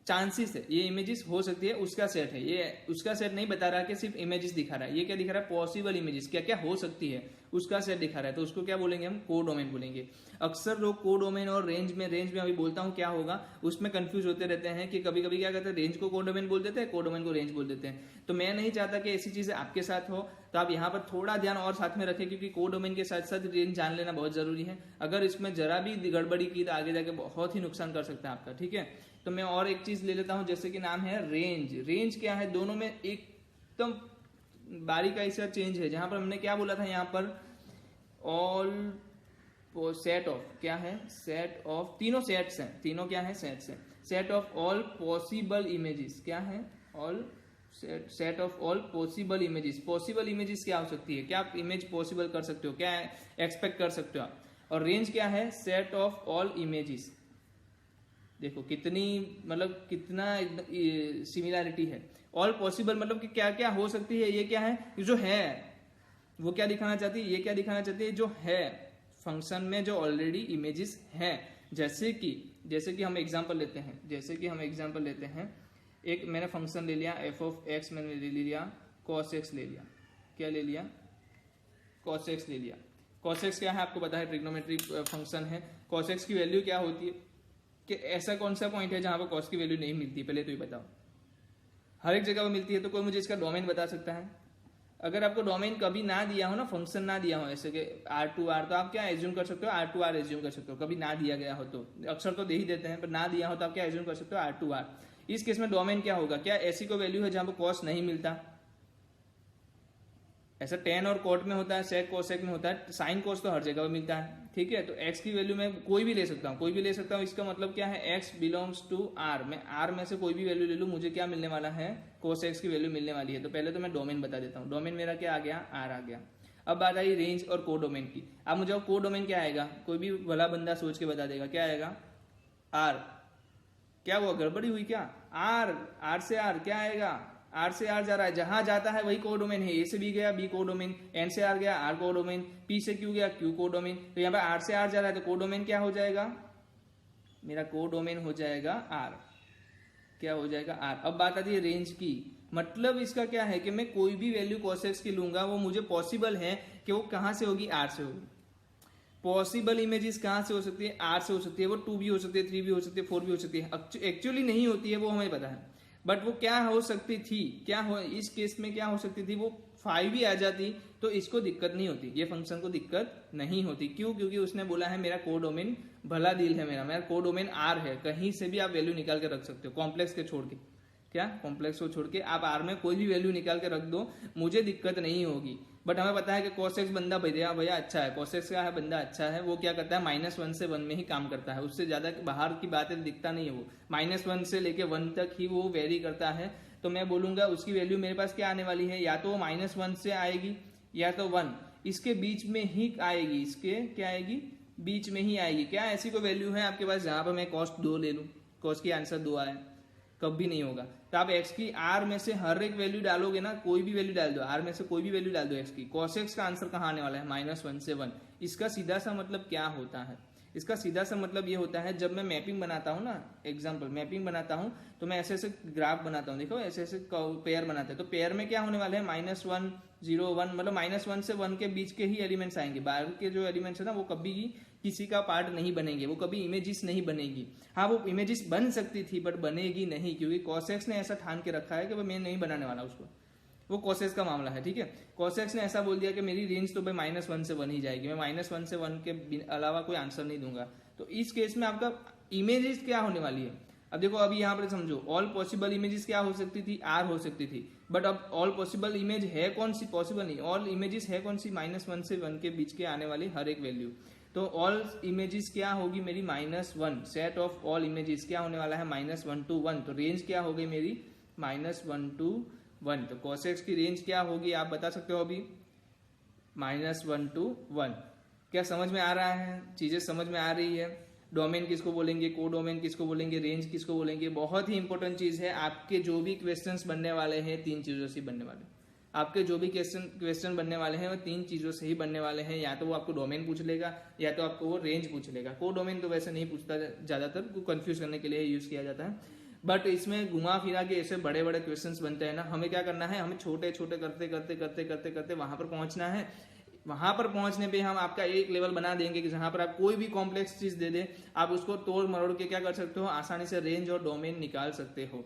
चांसेस है, ये इमेजेस हो सकती है, उसका सेट है। ये उसका सेट नहीं बता रहा कि सिर्फ इमेजेस दिखा रहा है, ये क्या दिखा रहा है, पॉसिबल इमेजेस, क्या क्या हो सकती है उसका सेट दिखा रहा है, तो उसको क्या बोलेंगे हम, कोडोमेन बोलेंगे। अक्सर लोग कोडोमेन और रेंज में अभी बोलता हूँ क्या होगा, उसमें कंफ्यूज होते रहते हैं कि कभी कभी क्या करते हैं, रेंज को कोडोमेन बोल देते हैं, कोडोमेन को रेंज बोल देते हैं। तो मैं नहीं चाहता कि ऐसी चीजें आपके साथ हो, तो आप यहाँ पर थोड़ा ध्यान और साथ में रखें, क्योंकि कोडोमेन के साथ साथ रेंज जान लेना बहुत जरूरी है। अगर इसमें जरा भी गड़बड़ी की तो आगे जाके बहुत ही नुकसान कर सकता है आपका, ठीक है। तो मैं और एक चीज ले लेता हूं, जैसे कि नाम है रेंज। रेंज क्या है, दोनों में एकदम बारीकाई से चेंज है। जहां पर हमने क्या बोला था, यहाँ पर ऑल सेट ऑफ, क्या है, सेट ऑफ, तीनों सेट्स हैं, तीनों क्या है, सेट्स हैं, set of all possible images, क्या है, all set of all possible images. Possible images क्या हो सकती है, क्या आप इमेज पॉसिबल कर सकते हो, क्या एक्सपेक्ट कर सकते हो आप। और रेंज क्या है, सेट ऑफ ऑल इमेजेस। देखो कितनी, मतलब कितना सिमिलैरिटी है। ऑल पॉसिबल मतलब कि क्या क्या हो सकती है, ये क्या है, जो है वो क्या दिखाना चाहती है, ये क्या दिखाना चाहती है, जो है फंक्शन में जो ऑलरेडी इमेजेस है। जैसे कि हम एग्जांपल लेते हैं, एक मैंने फंक्शन ले लिया एफ ऑफ एक्स, मैंने ले लिया कॉस एक्स ले लिया, क्या ले लिया, कॉस एक्स ले लिया। कॉस एक्स क्या है आपको पता है, ट्रिग्नोमेट्रिक फंक्शन है। कॉस एक्स की वैल्यू क्या होती है, कि ऐसा कौन सा पॉइंट है जहां पर कॉस की वैल्यू नहीं मिलती, पहले तो ये बताओ। हर एक जगह पर मिलती है, तो कोई मुझे इसका डोमेन बता सकता है। अगर आपको डोमेन कभी ना दिया हो ना, फंक्शन ना दिया हो ऐसे कि R2R, तो आप क्या एज्यूम कर सकते हो, R2R एज्यूम कर सकते हो। कभी ना दिया गया हो तो, अक्सर तो दे ही देते हैं, पर ना दिया हो तो आप क्या एज्यूम कर सकते हो, R2R। इस केस में डोमेन क्या होगा, क्या ऐसी कोई वैल्यू है जहां पर कॉस नहीं मिलता। ऐसा टेन और कोट में होता है, सेक कोसेक में होता है, साइन कोस तो हर जगह मिलता है, ठीक है। तो x की वैल्यू में कोई भी ले सकता हूँ, इसका मतलब क्या है, x बिलोंग्स टू r। मैं r में से कोई भी वैल्यू ले लूँ, मुझे क्या मिलने वाला है, कोस x की वैल्यू मिलने वाली है। तो पहले तो मैं डोमेन बता देता हूँ, डोमेन मेरा क्या आ गया, r आ गया। अब बात आई रेंज और कोडोमेन की। अब मुझे कोडोमेन क्या आएगा, कोई भी भला बंदा सोच के बता देगा, क्या आएगा, r। क्या हुआ, गड़बड़ी हुई क्या, r से r क्या आएगा, R से R जा रहा है, जहां जाता है वही कोडोमेन है। A से B गया, B कोडोमेन, N से R गया, R कोडोमेन, P से Q गया, Q कोडोमेन। तो यहाँ पर R से R जा रहा है, तो कोडोमेन क्या हो जाएगा, मेरा कोडोमेन हो जाएगा R। क्या हो जाएगा, R। अब बात आती है रेंज की। मतलब इसका क्या है कि मैं कोई भी वैल्यू cos x की लूंगा, वो मुझे पॉसिबल है कि वो कहां से होगी, R से होगी। पॉसिबल इमेजेस कहां से हो सकती है, R से हो सकती है। वो 2 भी हो सकती है, 3 भी हो सकती है, 4 भी हो सकती है। एक्चुअली नहीं होती है, वो हमें पता है, बट वो क्या हो सकती थी, क्या हो, इस केस में क्या हो सकती थी, वो 5 भी आ जाती तो इसको दिक्कत नहीं होती, ये फंक्शन को दिक्कत नहीं होती। क्यों, क्योंकि उसने बोला है मेरा कोडोमेन भला दिल है मेरा कोडोमेन आर है, कहीं से भी आप वैल्यू निकाल के रख सकते हो, कॉम्प्लेक्स के छोड़ के, क्या कॉम्प्लेक्स को छोड़ के आप आर में कोई भी वैल्यू निकाल के रख दो, मुझे दिक्कत नहीं होगी। बट हमें पता है कि cos x बंदा भैया अच्छा है, cos x का है बंदा अच्छा है, वो क्या करता है -1 से 1 में ही काम करता है, उससे ज्यादा बाहर की बातें दिखता नहीं है, वो -1 से लेके 1 तक ही वो वेरी करता है। तो मैं बोलूंगा उसकी वैल्यू मेरे पास क्या आने वाली है, या तो -1 से आएगी या तो 1, इसके बीच में ही आएगी, इसके क्या आएगी, बीच में ही आएगी। क्या ऐसी कोई वैल्यू है आपके पास जहां पर मैं कॉस्ट 2 ले लूं, कॉस्ट की आंसर 2 आए, कभी नहीं होगा। तो आप x की r में से हर एक वैल्यू डालोगे ना, कोई भी वैल्यू डाल दो, r में से कोई भी वैल्यू डाल दो x की, cos x का आंसर कहाँ आने वाला है, -1 से 1। इसका सीधा सा मतलब क्या होता है, इसका सीधा सा मतलब ये होता है, जब मैं मैपिंग बनाता हूँ ना, एग्जाम्पल मैपिंग बनाता हूँ, तो मैं ऐसे ऐसे ग्राफ बनाता हूँ, देखो ऐसे ऐसे पेयर बनाते हैं, तो पेयर में क्या होने वाले हैं, -1 0 1, मतलब -1 से 1 के बीच के ही एलिमेंट्स आएंगे, बाहर के जो एलिमेंट्स है ना वो कभी किसी का पार्ट नहीं बनेंगे, वो कभी इमेजेस नहीं बनेगी। हाँ वो इमेजेस बन सकती थी बट बनेगी नहीं, क्योंकि cos x ने ऐसा ठान के रखा है कि वो मैं नहीं बनाने वाला उसको, वो cos x का मामला है, ठीक है। cos x ने ऐसा बोल दिया कि मेरी रेंज तो भाई -1 से 1 ही जाएगी, मैं -1 से 1 के अलावा कोई आंसर नहीं दूंगा। तो इस केस में आपका इमेजेस क्या होने वाली है, अब देखो अभी यहाँ पर समझो, ऑल पॉसिबल इमेजेस क्या हो सकती थी, आर हो सकती थी, बट अब ऑल पॉसिबल इमेज है कौन सी, पॉसिबल नहीं, ऑल इमेजेस है कौन सी, -1 से 1 के बीच के आने वाली हर एक वैल्यू। तो ऑल इमेजेस क्या होगी मेरी -1, सेट ऑफ ऑल इमेजेस क्या होने वाला है -1 to 1, तो रेंज क्या हो गई मेरी -1 to 1। तो cos x की रेंज क्या होगी आप बता सकते हो अभी, -1 to 1। क्या समझ में आ रहा है, चीजें समझ में आ रही है। डोमेन किसको बोलेंगे, कोडोमेन किसको बोलेंगे, रेंज किसको बोलेंगे, बहुत ही इंपॉर्टेंट चीज है। आपके जो भी क्वेश्चंस बनने वाले हैं 3 चीजों से बनने वाले, आपके जो भी क्वेश्चन बनने वाले हैं वो 3 चीजों से ही बनने वाले हैं, या तो वो आपको डोमेन पूछ लेगा या तो आपको वो रेंज पूछ लेगा। कोडोमेन तो वैसे नहीं पूछता, ज्यादातर कंफ्यूज करने के लिए यूज किया जाता है, बट इसमें घुमा फिरा के ऐसे बड़े बड़े क्वेश्चंस बनते हैं ना, हमें क्या करना है, हमें छोटे छोटे करते करते करते करते करते वहां पर पहुंचना है। वहां पर पहुंचने पे हम आपका एक लेवल बना देंगे कि जहां पर आप कोई भी कॉम्प्लेक्स चीज दे दे, आप उसको तोड़ मरोड़ के क्या कर सकते हो, आसानी से रेंज और डोमेन निकाल सकते हो।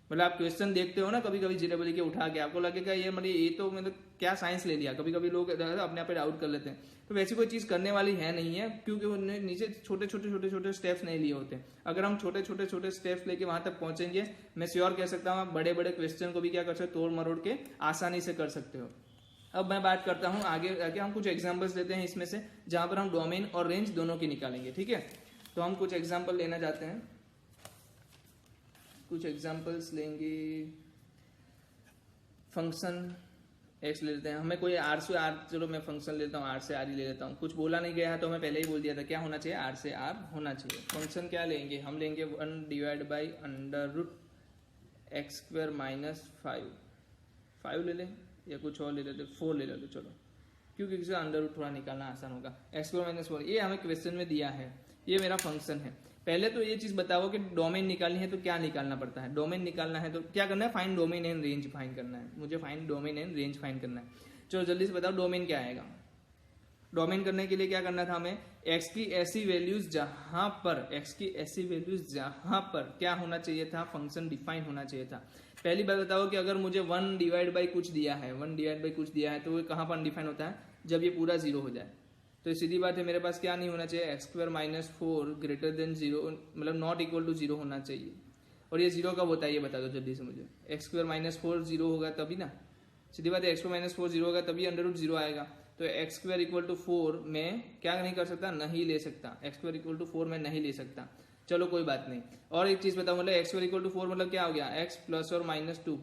मतलब आप क्वेश्चन देखते हो ना कभी कभी जीरेबली के उठा के, आपको लगेगा ये मतलब ये तो मतलब क्या साइंस ले लिया, कभी कभी लोग अपने आप डाउट कर लेते हैं, तो वैसी कोई चीज करने वाली है नहीं है, क्योंकि उन्होंने नीचे छोटे छोटे छोटे छोटे स्टेप्स नहीं लिए होते। अगर हम छोटे छोटे छोटे स्टेप्स लेके वहां तक पहुंचेंगे, मैं श्योर कह सकता हूँ आप बड़े बड़े क्वेश्चन को भी क्या कर सकते हो, तोड़ मरोड़ के आसानी से कर सकते हो। अब मैं बात करता हूँ आगे हम कुछ एग्जाम्पल्स लेते हैं इसमें से, जहां पर हम डोमेन और रेंज दोनों की निकालेंगे, ठीक है। तो हम कुछ एग्जाम्पल लेना चाहते हैं, कुछ एग्जाम्पल्स लेंगे। फंक्शन एक्स ले लेते हैं, हमें कोई आर से आर, चलो मैं फंक्शन लेता हूँ, आर से आर ही ले लेता हूँ। कुछ बोला नहीं गया है तो मैं पहले ही बोल दिया था क्या होना चाहिए, आर से आर होना चाहिए। फंक्शन क्या लेंगे, हम लेंगे 1 डिवाइड बाई √x² - 5 ले लें, या कुछ और ले लेते, 4 ले लेते चलो, क्योंकि इससे अंडर थोड़ा निकालना आसान होगा। x² - 4 ये हमें क्वेश्चन में दिया है, ये मेरा फंक्शन है। पहले तो ये चीज बताओ कि डोमेन निकालनी है तो क्या निकालना पड़ता है, डोमेन निकालना है तो क्या करना है, find domain and range find करना है, मुझे find domain and range find करना है। चलो जल्दी से बताओ डोमेन क्या आएगा। डोमेन करने के लिए क्या करना था हमें, x की ऐसी वैल्यूज जहां पर, x की ऐसी वैल्यूज जहां पर क्या होना चाहिए था, फंक्शन डिफाइन होना चाहिए था। पहली बात बताओ कि अगर मुझे 1 डिवाइड बाई कुछ दिया है, 1 डिवाइड बाई कुछ दिया है, तो वो कहां पर अनडिफाइन होता है, जब ये पूरा 0 हो जाए। तो सीधी बात है मेरे पास क्या नहीं होना चाहिए, x² - 4 ग्रेटर देन 0, मतलब नॉट इक्वल टू 0 होना चाहिए। और ये 0 कब होता है ये बता दो जल्दी से मुझे, x² - 4 0 होगा तभी ना, सीधी बात है x² - 4 0 होगा तभी √0 आएगा। तो x² = 4 में क्या नहीं कर सकता, नहीं ले सकता, x² = 4 में नहीं ले सकता। चलो कोई बात नहीं। और एक चीज बताओ, मतलब x² = 4 मतलब क्या हो गया, x + और -2,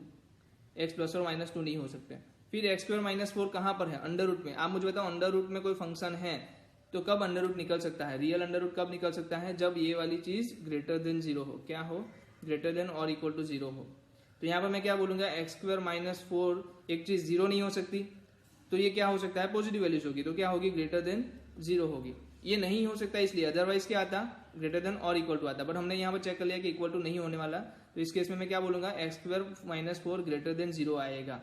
x + और -2 नहीं हो सकते। फिर x² - 4 कहां पर है, अंडर रूट में। आप मुझे बताओ अंडर रूट में कोई फंक्शन है तो कब अंडर रूट निकल सकता है, रियल अंडर रूट कब निकल सकता है, जब ये वाली चीज ग्रेटर देन 0 हो, क्या हो, ग्रेटर देन और इक्वल टू 0 हो। तो यहाँ पर मैं क्या बोलूंगा, x² - 4 एक चीज 0 नहीं हो सकती, तो ये क्या हो सकता है, पॉजिटिव वैल्यूज होगी, तो क्या होगी, ग्रेटर देन 0 होगी। ये नहीं हो सकता इसलिए, अदरवाइज क्या आता, ग्रेटर देन और इक्वल टू आता, बट हमने यहाँ पर चेक कर लिया कि इक्वल टू नहीं होने वाला, तो इस केस में मैं क्या बोलूंगा, x² - 4 ग्रेटर देन 0 आएगा।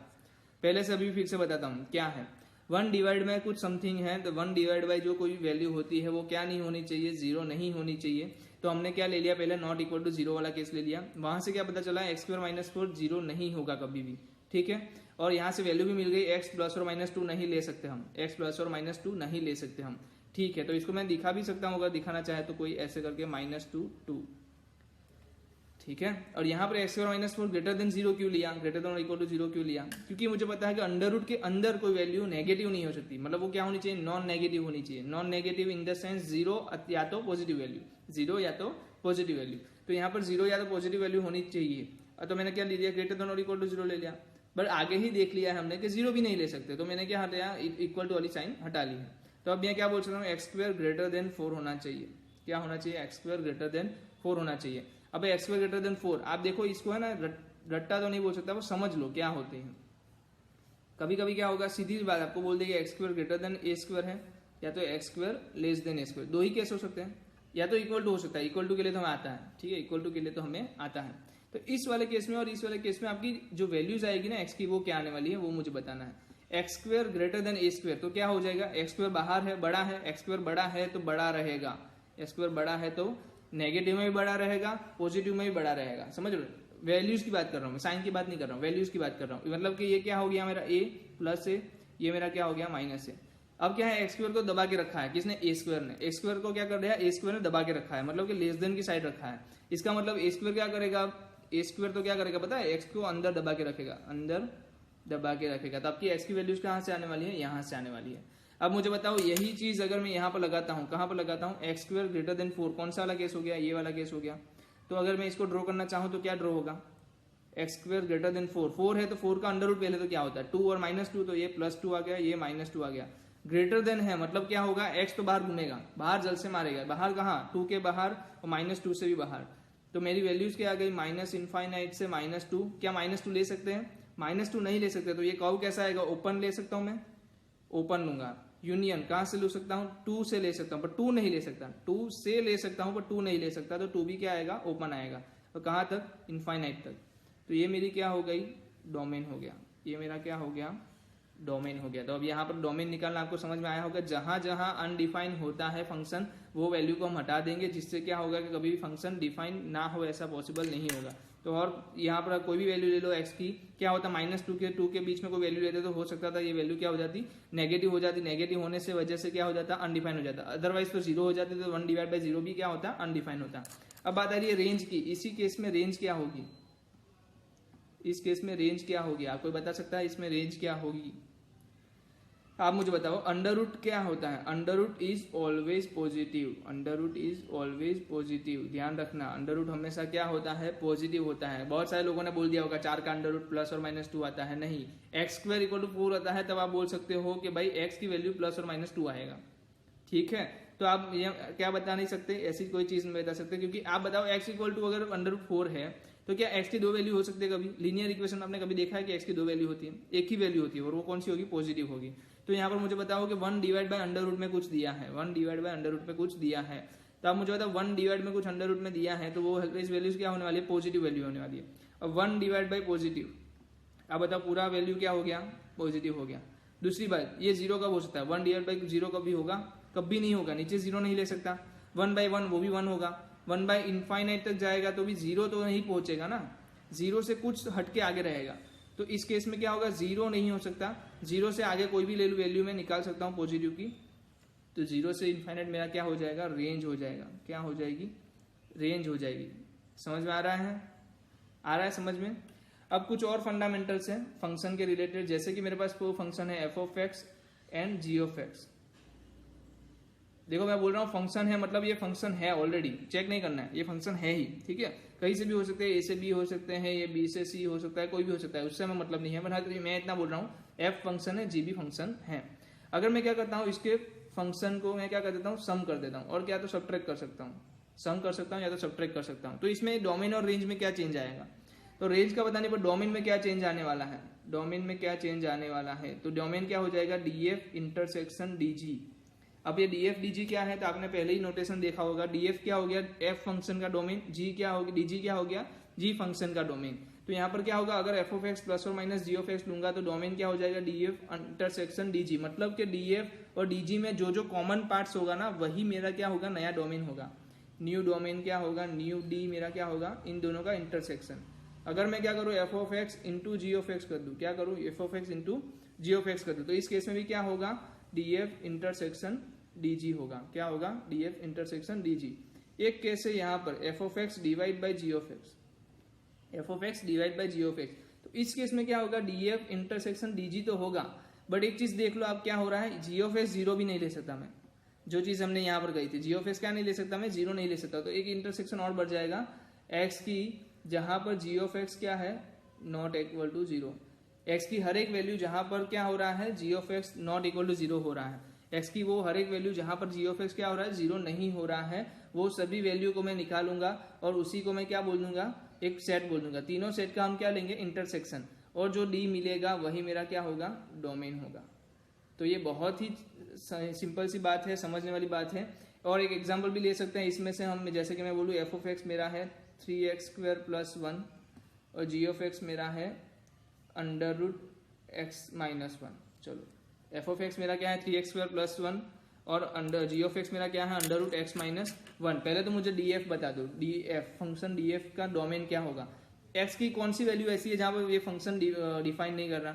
पहले से अभी फिर से बताता हूँ क्या है, 1 डिवाइड बाय कुछ समथिंग है, तो 1 डिवाइड बाय जो कोई वैल्यू होती है वो क्या नहीं होनी चाहिए, 0 नहीं होनी चाहिए। तो हमने क्या ले लिया, पहले नॉट इक्वल टू 0 वाला केस ले लिया, वहां से क्या पता चला, x² - 4 0 नहीं होगा कभी भी, ठीक है। और यहाँ से वैल्यू भी मिल गई, x + और -2 नहीं ले सकते हम, x + और -2 नहीं ले सकते हम, ठीक है, तो इसको मैं दिखा भी सकता हूँ अगर दिखाना चाहे तो, कोई ऐसे करके -2 ठीक है। और यहाँ पर x² -4 ग्रेटर देन 0 क्यों लिया, ग्रेटर देन और इक्वल टू 0 क्यों लिया, क्योंकि मुझे पता है कि अंडर रूट के अंदर कोई वैल्यू नेगेटिव नहीं हो सकती, मतलब वो क्या होनी चाहिए, नॉन नेगेटिव होनी चाहिए। Non negative in the sense 0 या तो पॉजिटिव वैल्यू, 0 या तो पॉजिटिव वैल्यू। तो यहाँ पर 0 या तो पॉजिटिव वैल्यू होनी चाहिए। तो मैंने क्या ले लिया, ग्रेटर देन और इक्वल टू 0 ले लिया। बट आगे ही देख लिया हमने कि 0 भी नहीं ले सकते, तो मैंने क्या हटाया, इक्वल टू वाली साइन हटा ली है। तो अब मैं क्या बोल सकता हूँ, x² ग्रेटर देन 4 होना चाहिए। क्या होना चाहिए, x² ग्रेटर देन 4 होना चाहिए। अब x² ग्रेटर देन 4, आप देखो इसको है ना, रट्टा तो नहीं बोल सकता, वो समझ लो क्या होते हैं। कभी कभी क्या होगा, सीधी बात आपको बोल देगी x² ग्रेटर देन a² है, या तो x² लेस देन a²। दो ही केस हो सकते हैं, या तो इक्वल टू हो सकता है। इक्वल टू के लिए तो हमें आता है, ठीक है, इक्वल टू के लिए तो हमें आता है। तो इस वाले केस में और इस वाले केस में आपकी जो वैल्यूज आएगी ना x की, वो क्या आने वाली है, वो मुझे बताना है। x² ग्रेटर देन a², तो क्या हो जाएगा, x² बाहर है, बड़ा है, x² बड़ा है तो बड़ा रहेगा, x² बड़ा है तो नेगेटिव में भी बड़ा रहेगा, पॉजिटिव में भी बड़ा रहेगा। समझ लो, वैल्यूज की बात कर रहा हूँ मैं, साइन की बात नहीं कर रहा हूँ, वैल्यूज की बात कर रहा हूँ। मतलब कि ये क्या हो गया मेरा a प्लस a, ये मेरा क्या हो गया -a। अब क्या है, x² को दबा के रखा है, किसने, a² ने। a² को क्या कर दिया, a² ने दबा के रखा है, मतलब कि लेस देन की साइड रखा है। इसका मतलब a² क्या करेगा, a² तो क्या करेगा पता है, x को अंदर दबा के रखेगा, अंदर दबा के रखेगा। तो आपकी x की वैल्यूज कहाँ से आने वाली है, यहाँ से आने वाली है। अब मुझे बताओ, यही चीज अगर मैं यहाँ पर लगाता हूँ, कहाँ पर लगाता हूँ, x² ग्रेटर देन 4, कौन सा वाला केस हो गया, ये वाला केस हो गया। तो अगर मैं इसको ड्रॉ करना चाहूँ तो क्या ड्रॉ होगा, x² ग्रेटर देन 4, 4 है तो 4 का अंडर रूट पहले तो क्या होता है 2 और -2, तो ये +2 आ गया, ये -2 आ गया। ग्रेटर देन है मतलब क्या होगा, x तो बाहर घूमेगा, बाहर जल से मारेगा, बाहर कहाँ, 2 के बाहर और -2 से भी बाहर। तो मेरी वैल्यूज क्या आ गई, -∞ से -2। क्या -2 ले सकते हैं, -2 नहीं ले सकते। तो ये कर्व कैसा आएगा, ओपन ले सकता हूं मैं, ओपन लूंगा। यूनियन कहां से ले सकता हूं, 2 से ले सकता हूं, पर 2 नहीं ले सकता, 2 से ले सकता हूं पर 2 नहीं ले सकता। तो 2 भी क्या आएगा, ओपन आएगा। तो कहां तक, इनफाइनाइट तक। तो ये मेरी क्या हो गई, डोमेन हो गया, ये मेरा क्या हो गया, डोमेन हो गया। तो अब यहाँ पर डोमेन निकालना आपको समझ में आया होगा। जहां जहां अनडिफाइन होता है फंक्शन, वो वैल्यू को हम हटा देंगे, जिससे क्या होगा कि कभी भी फंक्शन डिफाइन ना हो, ऐसा पॉसिबल नहीं होगा। तो और यहाँ पर कोई भी वैल्यू ले लो x की, क्या होता है, -2 के बीच में कोई वैल्यू लेते तो हो सकता था ये वैल्यू क्या हो जाती, नेगेटिव हो जाती। नेगेटिव होने से वजह से क्या हो जाता, अनडिफाइन हो जाता। अदरवाइज तो 0 हो जाती, तो 1/0 भी क्या होता, अनडिफाइन होता। अब बात आ रही है रेंज की। इसी केस में रेंज क्या होगी, इस केस में रेंज क्या होगी, आपको बता सकता है इसमें रेंज क्या होगी, आप मुझे बताओ। अंडर रूट क्या होता है, under root is always positive, under root is always positive. ध्यान रखना, अंडर रूट हमेशा क्या होता है, पॉजिटिव होता है। बहुत सारे लोगों ने बोल दिया होगा 4 का अंडर रूट प्लस और -2 आता है, नहीं, x² = 4 आता है, तब आप बोल सकते हो कि भाई x की वैल्यू प्लस और -2 आएगा। ठीक है, तो आप ये क्या बता नहीं सकते, ऐसी कोई चीज नहीं बता सकते, क्योंकि आप बताओ x = अगर अंडर रूट 4 है तो क्या x की 2 वैल्यू हो सकती है कभी। लीनियर इक्वेशन आपने कभी देखा है कि x की 2 वैल्यू होती है, एक ही वैल्यू होती है, और वो कौन सी होगी, पॉजिटिव होगी। तो यहाँ पर मुझे बताओ कि 1/√में कुछ दिया है, 1/√में कुछ दिया है, तो आप मुझे बताओ 1 में कुछ अंडर रूट में दिया है, तो वो वैल्यूज क्या होने वाली है, पॉजिटिव वैल्यू होने वाली है। और 1 पॉजिटिव, आप बताओ पूरा वैल्यू क्या हो गया, पॉजिटिव हो गया। दूसरी बात, ये 0 कब हो सकता है, 1/0 कभी होगा, कभी नहीं होगा, नीचे 0 नहीं ले सकता। 1/1 वो भी 1 होगा, 1/∞ तक जाएगा तो भी 0 तो नहीं पहुंचेगा ना, 0 से कुछ हटके आगे रहेगा। तो इस केस में क्या होगा, 0 नहीं हो सकता, 0 से आगे कोई भी ले लूं वैल्यू में निकाल सकता हूं पॉजिटिव की। तो 0 से इनफाइनाइट मेरा क्या हो जाएगा, रेंज हो जाएगा। क्या हो जाएगी, रेंज हो जाएगी। समझ में आ रहा है, आ रहा है समझ में। अब कुछ और फंडामेंटल्स हैं फंक्शन के रिलेटेड, जैसे कि मेरे पास वो फंक्शन है f(x) एंड g(x). देखो मैं बोल रहा हूँ फंक्शन है, मतलब ये फंक्शन है ऑलरेडी, चेक नहीं करना है, ये फंक्शन है ही। ठीक है, कहीं से भी हो सकते हैं, a से b हो सकते हैं, ये b से c हो सकता है, कोई भी हो सकता है, उससे हमें मतलब नहीं है। मैं इतना बोल रहा हूँ f फंक्शन है, g भी फंक्शन है। अगर मैं क्या करता हूँ, इसके फंक्शन को मैं क्या कर देता हूँ, सम कर देता हूँ, और क्या तो सब्ट्रैक्ट कर सकता हूँ, सम कर सकता हूँ या तो सब्ट्रैक्ट कर सकता हूँ। तो इसमें डोमेन और रेंज में क्या चेंज आएगा, तो रेंज का बताने पर डोमेन में क्या चेंज आने वाला है, डोमेन में क्या चेंज आने वाला है, तो डोमेन क्या हो जाएगा, df इंटरसेक्शन dg। अब ये df dg क्या है, तो आपने पहले ही नोटेशन देखा होगा, df क्या हो गया, f फंक्शन का डोमेन, g क्या हो गया, dg क्या हो गया, g फंक्शन का डोमेन। तो यहाँ पर क्या होगा, अगर f(x) प्लस और माइनस g(x) लूंगा तो डोमेन क्या हो जाएगा, df इंटरसेक्शन dg। मतलब कि df और dg में जो जो कॉमन पार्ट्स होगा ना, वही मेरा क्या होगा, नया डोमेन होगा। न्यू डोमेन क्या होगा, न्यू d मेरा क्या होगा, इन दोनों का इंटरसेक्शन। अगर मैं क्या करूँ, f(x) इंटू g(x) कर दूं, क्या करूँ, f(x) इंटू g(x) कर दूं, तो इस केस में भी क्या होगा, df इंटरसेक्शन डी जी होगा। क्या होगा? D F intersection D G. एक केस है यहाँ पर F of x divide by ji of X, F of x divide by ji of x. तो इस केस में क्या होगा? D F intersection D G तो होगा, बट एक चीज देख लो आप क्या हो रहा है, जी ऑफ एक्स जीरो भी नहीं ले सकता मैं, जो चीज हमने यहाँ पर गई थी, जी ऑफ एक्स क्या नहीं ले सकता मैं? जीरो नहीं ले सकता। तो एक इंटरसेक्शन और बढ़ जाएगा एक्स की, जहां पर जी ऑफ एक्स क्या है? Not equal to zero. X की हर एक वैल्यू जहां पर क्या हो रहा है? G of x not equal to zero हो रहा है। एक्स की वो हर एक वैल्यू जहां पर जी ऑफ एक्स क्या हो रहा है? जीरो नहीं हो रहा है, वो सभी वैल्यू को मैं निकालूंगा और उसी को मैं क्या बोल दूंगा? एक सेट बोल दूंगा। तीनों सेट का हम क्या लेंगे? इंटरसेक्शन। और जो डी मिलेगा वही मेरा क्या होगा? डोमेन होगा। तो ये बहुत ही सिंपल सी बात है, समझने वाली बात है। और एक एग्जांपल भी ले सकते हैं इसमें से हम, जैसे कि मैं बोलूँ एफ ऑफ एक्स मेरा है 3x² + 1 और जी ऑफ एक्स मेरा है √x-1। चलो एफ ऑफ एक्स मेरा क्या है? 3x² + 1 और जी ऑफ एक्स मेरा क्या है? √x-1। पहले तो मुझे डी एफ बता दो, D F function D F का डोमेन क्या होगा? एक्स की कौन सी वैल्यू ऐसी है जहां पर ये फंक्शन डिफाइन नहीं कर रहा?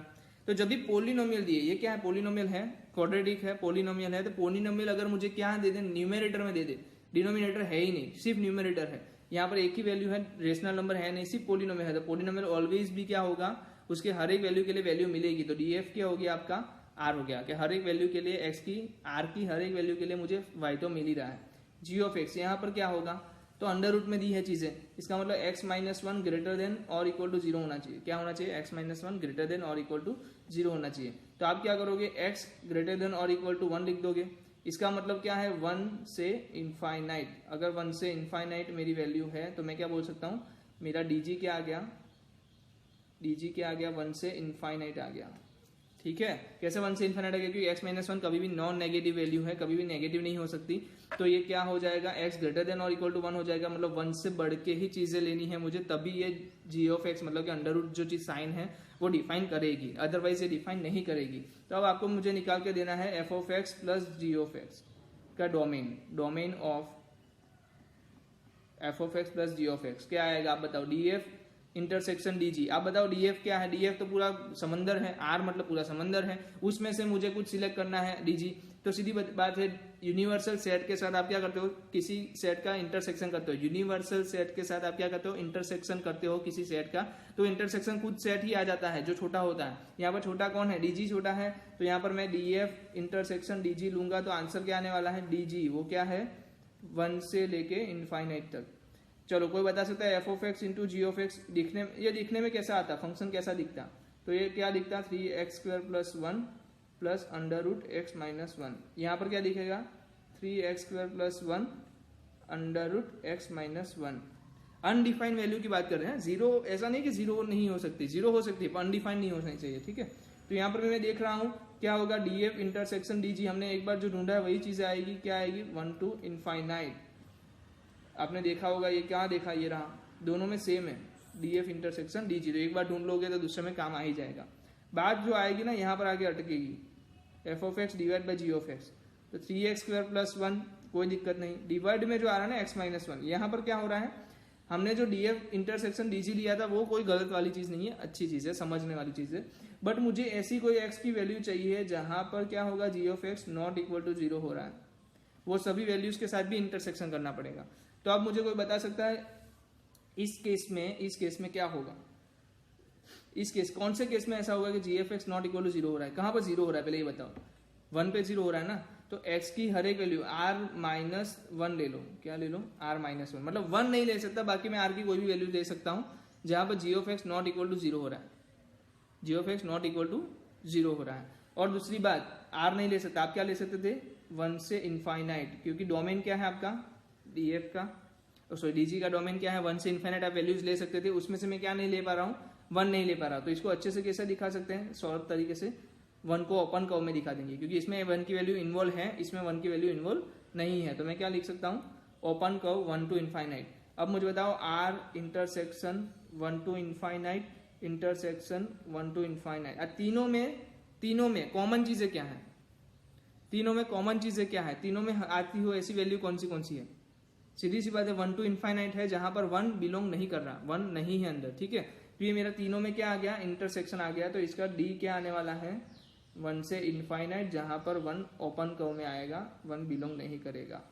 तो जब भी पोलिनोमियल दिए, ये क्या है? पोलिनोमियल है, क्वाड्रेटिक है, पोलिनोमियल है। तो पोलिनोमियल अगर मुझे क्या दे दे? न्यूमेरेटर में दे दे, डिनोमिनेटर है ही नहीं, सिर्फ न्यूमेरेटर है। यहाँ पर एक ही वैल्यू है, रेशनल नंबर है नहीं, सिर्फ पोलिनोमियल है। तो पोलिनोमियल ऑलवेज भी क्या होगा? उसके हर एक वैल्यू के लिए वैल्यू मिलेगी। तो डी एफ क्या हो गया आपका? आर हो गया कि हर एक वैल्यू के लिए एक्स की, आर की हर एक वैल्यू के लिए मुझे वाई तो मिल ही रहा है। जी ऑफ एक्स यहाँ पर क्या होगा? तो अंडर रूट में दी है चीजें, इसका मतलब x-1 ग्रेटर देन और इक्वल टू जीरो होना चाहिए। क्या होना चाहिए? x-1 ग्रेटर देन और इक्वल टू जीरो होना चाहिए। तो आप क्या करोगे? x ग्रेटर देन और इक्वल टू 1 लिख दोगे। इसका मतलब क्या है? 1 से इनफाइनाइट। अगर 1 से इनफाइनाइट मेरी वैल्यू है तो मैं क्या बोल सकता हूँ? मेरा डी क्या आ गया? डी क्या आ गया? 1 से इनफाइनाइट आ गया। ठीक है, कैसे 1 से इन्फिनिट आ गया? क्योंकि x-1 कभी भी नॉन नेगेटिव वैल्यू है, कभी भी नेगेटिव नहीं हो सकती। तो ये क्या हो जाएगा? x ग्रेटर देन और इक्वल टू 1 हो जाएगा। मतलब 1 से बढ़ के ही चीजें लेनी है मुझे, तभी ये जी ऑफ एक्स मतलब कि अंडर रूट जो चीज साइन है वो डिफाइन करेगी, अदरवाइज ये डिफाइन नहीं करेगी। तो अब आपको मुझे निकाल के देना है f of x plus g of x का domain, domain of f of x plus g of x क्या आएगा? आप बताओ। D F intersection D g. आप बताओ डी एफ क्या है? डी एफ तो पूरा समंदर है, आर मतलब पूरा समंदर है, उसमें से मुझे कुछ सिलेक्ट करना है डी जी। तो सीधी बात है, यूनिवर्सल सेट के साथ आप क्या करते हो? किसी सेट का इंटरसेक्शन करते हो। यूनिवर्सल सेट के साथ आप क्या करते हो? इंटरसेक्शन करते हो किसी सेट का। तो इंटरसेक्शन खुद सेट ही आ जाता है जो छोटा होता है। यहाँ पर छोटा कौन है? डी जी छोटा है। तो यहाँ पर मैं डी एफ इंटरसेक्शन डी जी लूंगा तो आंसर क्या आने वाला है? डी जी वो क्या है? 1 से लेके इनफाइनाइट तक। चलो कोई बता सकता है f of x into g of x दिखने में कैसा आता? फंक्शन कैसा दिखता? तो ये क्या दिखता? 3x² + 1 plus √x-1। यहाँ पर क्या दिखेगा? 3x² + 1 √x-1। अनडिफाइंड वैल्यू की बात कर रहे हैं। जीरो ऐसा नहीं कि जीरो नहीं हो सकती, जीरो हो सकती है पर अनडिफाइंड नहीं होनी चाहिए। ठीक है, तो यहाँ पर मैं देख रहा हूँ क्या होगा? डी एफ इंटरसेक्शन डी जी हमने एक बार जो ढूंढा है वही चीज आएगी। क्या आएगी? 1 to इनफाइनाइट। आपने देखा होगा, ये क्या देखा? ये रहा, दोनों में सेम है, D F intersection D G. तो एक बार ढूंढ लोगे तो दूसरे में काम आ ही जाएगा। बात जो आएगी ना यहाँ पर आगे अटकेगी, f of x divide by ji of x. तो 3x² + 1 कोई दिक्कत नहीं। डिवाइड में जो आ रहा है ना x-1, यहाँ पर क्या हो रहा है? हमने जो डी एफ इंटरसेक्शन डी जी लिया था वो कोई गलत वाली चीज नहीं है, अच्छी चीज है, समझने वाली चीज है। बट मुझे ऐसी कोई x की वैल्यू चाहिए जहां पर क्या होगा? G of x not equal to zero हो रहा है। वो सभी वैल्यूज के साथ भी इंटरसेक्शन करना पड़ेगा। तो अब मुझे कोई बता सकता है इस केस में क्या होगा? इस केस कौन से केस में ऐसा होगा कि g f x not equal to zero हो रहा है? कहां पर जीरो हो रहा है पहले ये बताओ। 1 पे जीरो हो रहा है ना, तो x की हर एक वैल्यू r-1 ले लो। क्या ले लो? r-1। मतलब 1 नहीं ले सकता, बाकी मैं r की कोई भी वैल्यू ले सकता हूं जहां पर g of x not equal to zero हो रहा है। G of x not equal to zero हो रहा है। और दूसरी बात, r नहीं ले सकता, आप क्या ले सकते थे? 1 से इनफाइनाइट, क्योंकि डोमेन क्या है आपका? डी एफ का, सॉरी डी जी का डोमेन क्या है? 1 से इनफाइनाइट आप वैल्यूज ले सकते थे, उसमें से मैं क्या नहीं ले पा रहा हूँ? 1 नहीं ले पा रहा। तो इसको अच्छे से कैसे दिखा सकते हैं? सॉल्व तरीके से 1 को ओपन कर्व में दिखा देंगे, क्योंकि इसमें 1 की वैल्यू इन्वॉल्व है, इसमें 1 की वैल्यू इन्वॉल्व नहीं है। तो मैं क्या लिख सकता हूँ? Open curve 1 to infinite. अब मुझे बताओ r intersection 1 to infinite intersection 1 to infinite. तीनों में कॉमन चीजें क्या है? तीनों में कॉमन चीजें क्या है? तीनों में आती हो ऐसी वैल्यू कौन सी है? सीधी सी बात है, 1 to इनफाइनाइट है जहां पर 1 बिलोंग नहीं कर रहा, 1 नहीं है अंदर। ठीक है, तो ये मेरा तीनों में क्या आ गया? इंटरसेक्शन आ गया। तो इसका डी क्या आने वाला है? 1 से इनफाइनाइट, जहां पर 1 ओपन कर्व में आएगा, 1 बिलोंग नहीं करेगा।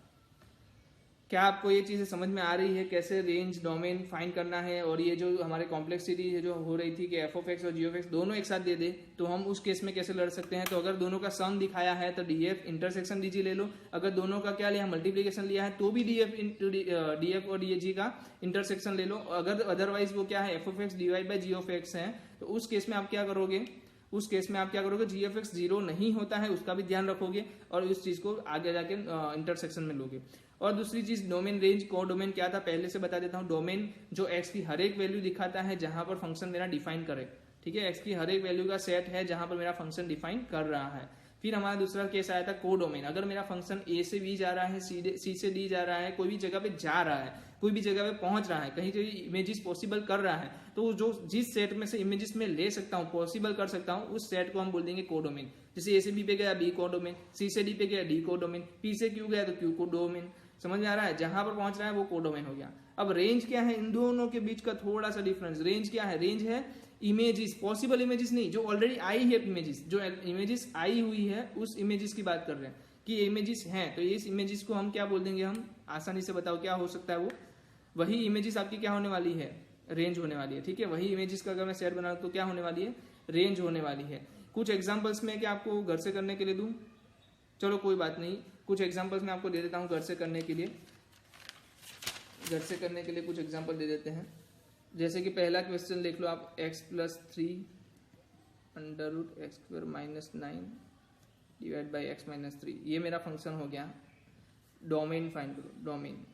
क्या आपको ये चीजें समझ में आ रही है कैसे रेंज डोमेन फाइंड करना है? और ये जो हमारे कॉम्प्लेक्सिटी है जो हो रही थी कि एफ ऑफ एक्स और जी ऑफ एक्स दोनों एक साथ दे दे, तो हम उस केस में कैसे लड़ सकते हैं? तो अगर दोनों का सम दिखाया है तो डीएफ इंटरसेक्शन डीजी ले लो, अगर दोनों का क्या लिया मल्टीप्लीकेशन लिया है तो भी डीएफ और डीजी का इंटरसेक्शन ले लो। अगर अदरवाइज वो क्या है f of x divide by ji of x है, तो उस केस में आप क्या करोगे? उस केस में आप क्या करोगे? जी एफ एक्स जीरो नहीं होता है उसका भी ध्यान रखोगे और उस चीज को आगे जाके इंटरसेक्शन में लोगे। और दूसरी चीज डोमेन रेंज को डोमेन क्या था पहले से बता देता हूं। डोमेन जो एक्स की हर एक वैल्यू दिखाता है जहां पर फंक्शन मेरा डिफाइन करे, ठीक है, एक्स की हर एक वैल्यू का सेट है जहां पर मेरा फंक्शन डिफाइन कर रहा है। फिर हमारा दूसरा केस आया था को डोमेन। अगर मेरा फंक्शन ए से बी जा रहा है, सी से डी जा रहा है, कोई भी जगह पे जा रहा है, कोई भी जगह पे पहुंच रहा है, कहीं कहीं इमेजेस पॉसिबल कर रहा है, तो जो जिस सेट में से इमेजेस में ले सकता हूँ, पॉसिबल कर सकता हूँ, उस सेट को हम बोल देंगे को डोमेन। जैसे ए से बी पे गया बी को डोमेन, सी से डी पे गया डी को डोमेन, पी से क्यू गया तो क्यू को डोमेन। समझ में आ रहा है? जहां पर पहुंच रहा है वो को डोमेन हो गया। अब रेंज क्या है? इन दोनों के बीच का थोड़ा सा डिफरेंस। रेंज क्या है? रेंज है इमेजेस, पॉसिबल इमेजेस नहीं, जो ऑलरेडी आई है इमेजेस, जो इमेजेस आई हुई है उस इमेजेस की बात कर रहे हैं कि इमेजेस हैं, तो इस इमेजेस को हम क्या बोल देंगे? हम आसानी से बताओ क्या हो सकता है वो? वही इमेजेस आपकी क्या होने वाली है? रेंज होने वाली है, ठीक है। वही इमेजेस का अगर मैं सेट बना तो क्या होने वाली है? रेंज होने वाली है। कुछ एग्जाम्पल्स में क्या आपको घर से करने के लिए दूं? चलो कोई बात नहीं, कुछ एग्जाम्पल्स मैं आपको दे देता हूँ घर से करने के लिए। घर से करने के लिए कुछ एग्जाम्पल दे देते हैं। जैसे कि पहला क्वेश्चन देख लो आप, x plus 3 under root x square minus 9 divide by x minus 3, ये मेरा फंक्शन हो गया। डोमेन फाइंड करो, डोमेन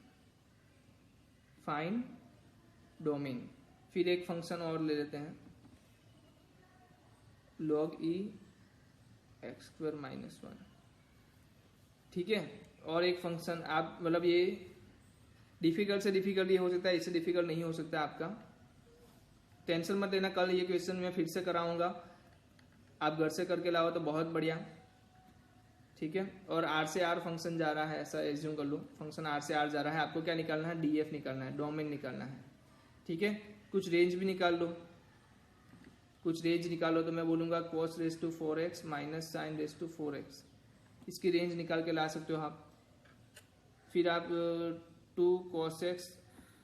फाइंड डोमेन। फिर एक फंक्शन और ले लेते हैं, log e x square minus 1, ठीक है। और एक फंक्शन आप मतलब ये डिफिकल्ट से डिफिकल्ट ये हो सकता है, इससे डिफिकल्ट नहीं हो सकता आपका। टेंशन मत लेना, कल ये क्वेश्चन मैं फिर से कराऊंगा, आप घर से करके लाओ तो बहुत बढ़िया, ठीक है। और आर से आर फंक्शन जा रहा है, ऐसा एज्यूम कर लो, फंक्शन आर से आर जा रहा है, आपको क्या निकालना है? डीएफ निकालना है, डोमेन निकालना है, ठीक है। कुछ रेंज भी निकाल लो, कुछ रेंज निकालो तो मैं बोलूंगा cos raise to 4x minus sine raise to 4x, इसकी रेंज निकाल के ला सकते हो आप। फिर आप 2 cos x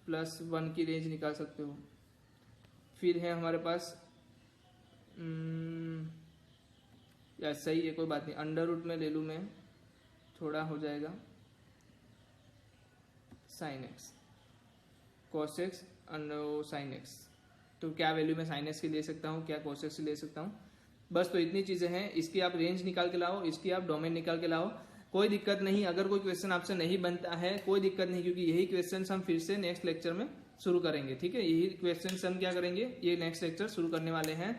प्लस 1 की रेंज निकाल सकते हो। फिर है हमारे पास या सही है कोई बात नहीं, अंडर रूट में ले लूँ मैं, थोड़ा हो जाएगा, sine x, cos x under sine x, तो क्या वैल्यू मैं साइन एक्स की ले सकता हूँ, क्या cos x की ले सकता हूँ। बस तो इतनी चीज़ें हैं, इसकी आप रेंज निकाल के लाओ, इसकी आप डोमेन निकाल के लाओ, कोई दिक्कत नहीं। अगर कोई क्वेश्चन आपसे नहीं बनता है कोई दिक्कत नहीं, क्योंकि यही क्वेश्चन हम फिर से नेक्स्ट लेक्चर में शुरू करेंगे, ठीक है। यही क्वेश्चन हम क्या करेंगे, ये नेक्स्ट लेक्चर शुरू करने वाले हैं।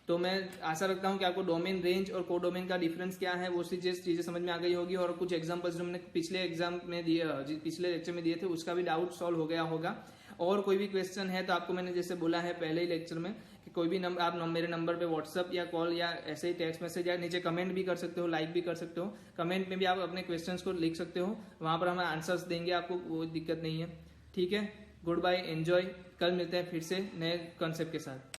तो मैं आशा रखता हूँ कि आपको डोमेन रेंज और को डोमेन का डिफरेंस क्या है वो चीज़ें समझ में आ गई होगी। और कुछ एग्जाम्पल्स जो हमने पिछले एग्जाम में दिए, पिछले लेक्चर में दिए थे, उसका भी डाउट सॉल्व हो गया होगा। और कोई भी क्वेश्चन है तो आपको मैंने जैसे बोला है पहले ही लेक्चर में कि कोई भी नंबर आप मेरे नंबर पे व्हाट्सअप या कॉल या ऐसे ही टेक्स्ट मैसेज या नीचे कमेंट भी कर सकते हो, लाइक भी कर सकते हो। कमेंट में भी आप अपने क्वेश्चंस को लिख सकते हो, वहां पर हम आंसर्स देंगे आपको, कोई दिक्कत नहीं है, ठीक है। गुड बाय, एंजॉय, कल मिलते हैं फिर से नए कॉन्सेप्ट के साथ।